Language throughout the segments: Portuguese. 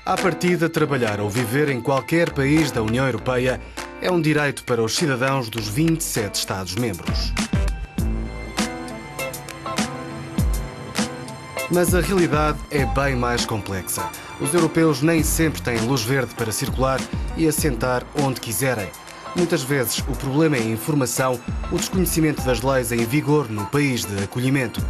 À partida, trabalhar ou viver em qualquer país da União Europeia é um direito para os cidadãos dos 27 Estados-membros. Mas a realidade é bem mais complexa. Os europeus nem sempre têm luz verde para circular e assentar onde quiserem. Muitas vezes o problema é a informação, o desconhecimento das leis em vigor no país de acolhimento.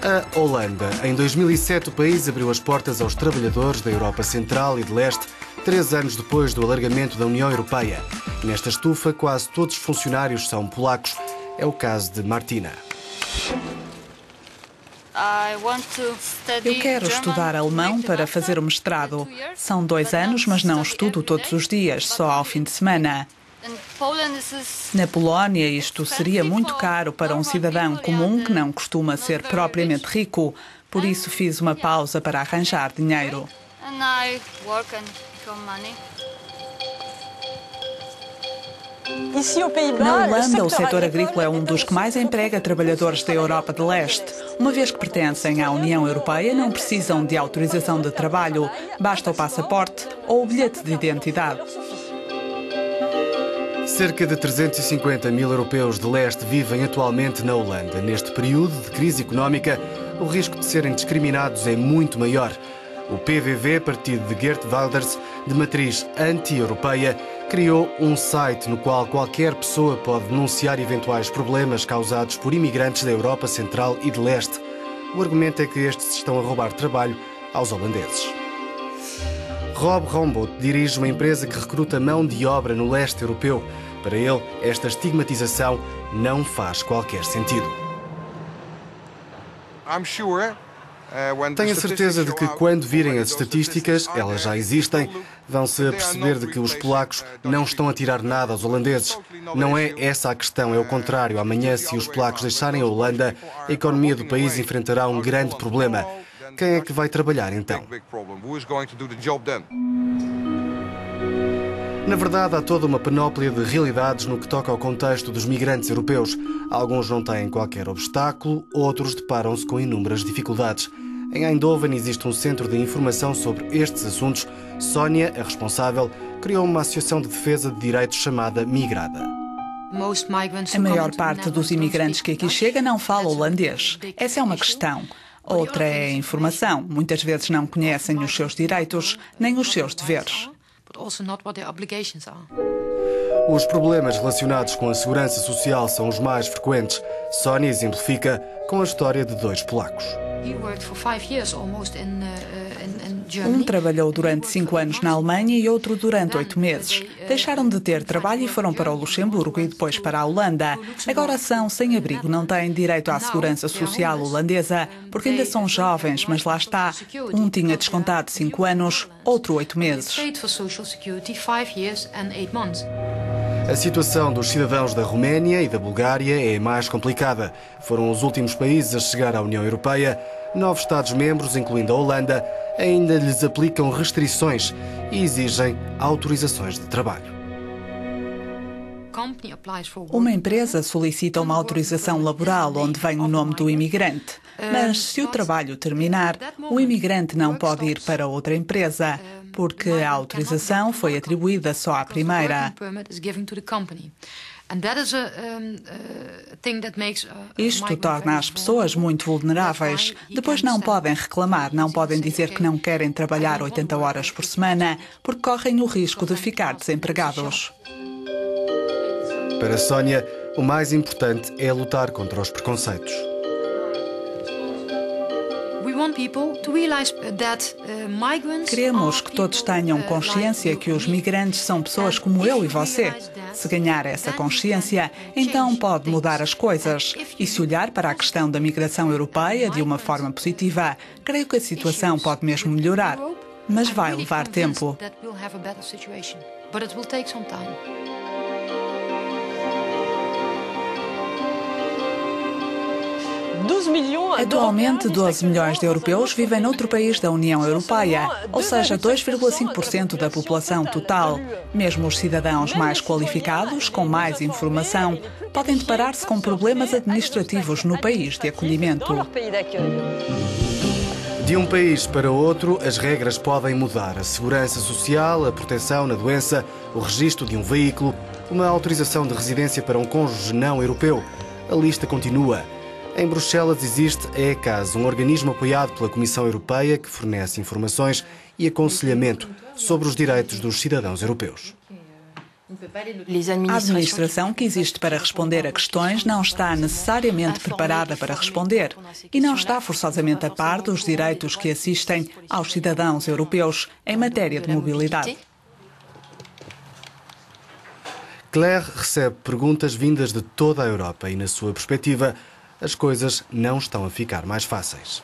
A Holanda. Em 2007, o país abriu as portas aos trabalhadores da Europa Central e de Leste, 3 anos depois do alargamento da União Europeia. Nesta estufa, quase todos os funcionários são polacos. É o caso de Martina. Eu quero estudar alemão para fazer o mestrado. São 2 anos, mas não estudo todos os dias, só ao fim de semana. Na Polónia, isto seria muito caro para um cidadão comum que não costuma ser propriamente rico. Por isso, fiz uma pausa para arranjar dinheiro. Na Holanda, o setor agrícola é um dos que mais emprega trabalhadores da Europa de Leste. Uma vez que pertencem à União Europeia, não precisam de autorização de trabalho, basta o passaporte ou o bilhete de identidade. Cerca de 350 mil europeus de leste vivem atualmente na Holanda. Neste período de crise económica, o risco de serem discriminados é muito maior. O PVV, partido de Geert Wilders, de matriz anti-europeia, criou um site no qual qualquer pessoa pode denunciar eventuais problemas causados por imigrantes da Europa Central e de Leste. O argumento é que estes estão a roubar trabalho aos holandeses. Rob Rombout dirige uma empresa que recruta mão de obra no leste europeu. Para ele, esta estigmatização não faz qualquer sentido. Tenho a certeza de que quando virem as estatísticas, elas já existem, vão-se aperceber de que os polacos não estão a tirar nada aos holandeses. Não é essa a questão, é o contrário. Amanhã, se os polacos deixarem a Holanda, a economia do país enfrentará um grande problema. Quem é que vai trabalhar então? Na verdade, há toda uma panóplia de realidades no que toca ao contexto dos migrantes europeus. Alguns não têm qualquer obstáculo, outros deparam-se com inúmeras dificuldades. Em Eindhoven existe um centro de informação sobre estes assuntos. Sónia, a responsável, criou uma associação de defesa de direitos chamada Migrada. A maior parte dos imigrantes que aqui chega não fala holandês. Essa é uma questão. Outra é a informação. Muitas vezes não conhecem os seus direitos, nem os seus deveres. Os problemas relacionados com a segurança social são os mais frequentes. Sónia exemplifica com a história de 2 polacos. Um trabalhou durante 5 anos na Alemanha e outro durante 8 meses. Deixaram de ter trabalho e foram para o Luxemburgo e depois para a Holanda. Agora são sem abrigo, não têm direito à segurança social holandesa, porque ainda são jovens, mas lá está. Um tinha descontado 5 anos, outro 8 meses. A situação dos cidadãos da Roménia e da Bulgária é mais complicada. Foram os últimos países a chegar à União Europeia. 9 Estados-membros, incluindo a Holanda, ainda lhes aplicam restrições e exigem autorizações de trabalho. Uma empresa solicita uma autorização laboral onde vem o nome do imigrante. Mas se o trabalho terminar, o imigrante não pode ir para outra empresa, porque a autorização foi atribuída só à primeira. Isto torna as pessoas muito vulneráveis. Depois não podem reclamar, não podem dizer que não querem trabalhar 80 horas por semana, porque correm o risco de ficar desempregados. Para Sónia, o mais importante é lutar contra os preconceitos. Queremos que todos tenham consciência que os migrantes são pessoas como eu e você. Se ganhar essa consciência, então pode mudar as coisas. E se olhar para a questão da migração europeia de uma forma positiva, creio que a situação pode mesmo melhorar. Mas vai levar tempo. Atualmente, 12 milhões de europeus vivem noutro país da União Europeia, ou seja, 2,5% da população total. Mesmo os cidadãos mais qualificados, com mais informação, podem deparar-se com problemas administrativos no país de acolhimento. De um país para outro, as regras podem mudar. A segurança social, a proteção na doença, o registro de um veículo, uma autorização de residência para um cônjuge não europeu. A lista continua. Em Bruxelas existe a ECAS, um organismo apoiado pela Comissão Europeia que fornece informações e aconselhamento sobre os direitos dos cidadãos europeus. A administração que existe para responder a questões não está necessariamente preparada para responder e não está forçosamente a par dos direitos que assistem aos cidadãos europeus em matéria de mobilidade. Claire recebe perguntas vindas de toda a Europa e, na sua perspectiva, as coisas não estão a ficar mais fáceis.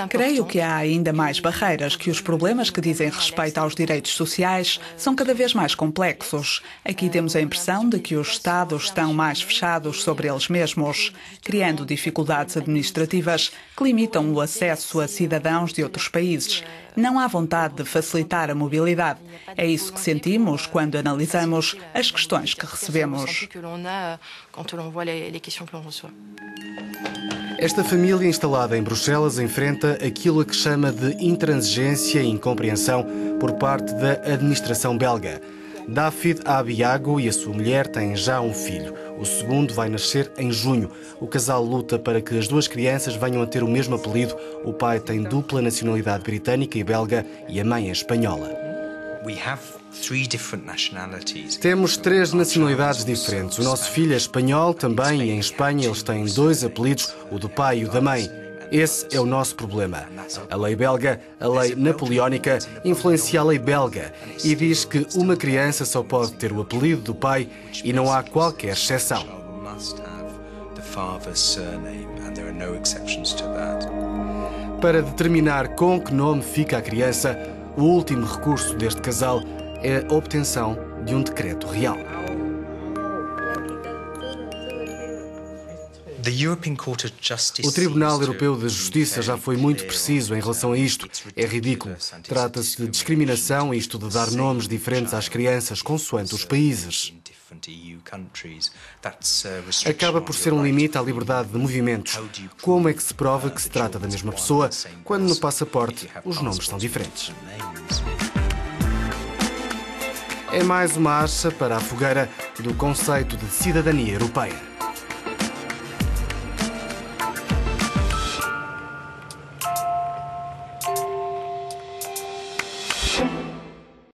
Creio que há ainda mais barreiras, que os problemas que dizem respeito aos direitos sociais são cada vez mais complexos. Aqui temos a impressão de que os Estados estão mais fechados sobre eles mesmos, criando dificuldades administrativas que limitam o acesso a cidadãos de outros países. Não há vontade de facilitar a mobilidade. É isso que sentimos quando analisamos as questões que recebemos. Esta família instalada em Bruxelas enfrenta aquilo a que chama de intransigência e incompreensão por parte da administração belga. David Abiago e a sua mulher têm já um filho. O segundo vai nascer em junho. O casal luta para que as duas crianças venham a ter o mesmo apelido. O pai tem dupla nacionalidade britânica e belga e a mãe é espanhola. Temos 3 nacionalidades diferentes. O nosso filho é espanhol também e em Espanha eles têm 2 apelidos, o do pai e o da mãe. Esse é o nosso problema. A lei belga, a lei napoleónica, influencia a lei belga e diz que uma criança só pode ter o apelido do pai e não há qualquer exceção. Para determinar com que nome fica a criança, o último recurso deste casal é a obtenção de um decreto real. O Tribunal Europeu de Justiça já foi muito preciso em relação a isto. É ridículo. Trata-se de discriminação, isto de dar nomes diferentes às crianças consoante os países. Acaba por ser um limite à liberdade de movimentos. Como é que se prova que se trata da mesma pessoa quando no passaporte os nomes são diferentes? É mais uma acha para a fogueira do conceito de cidadania europeia.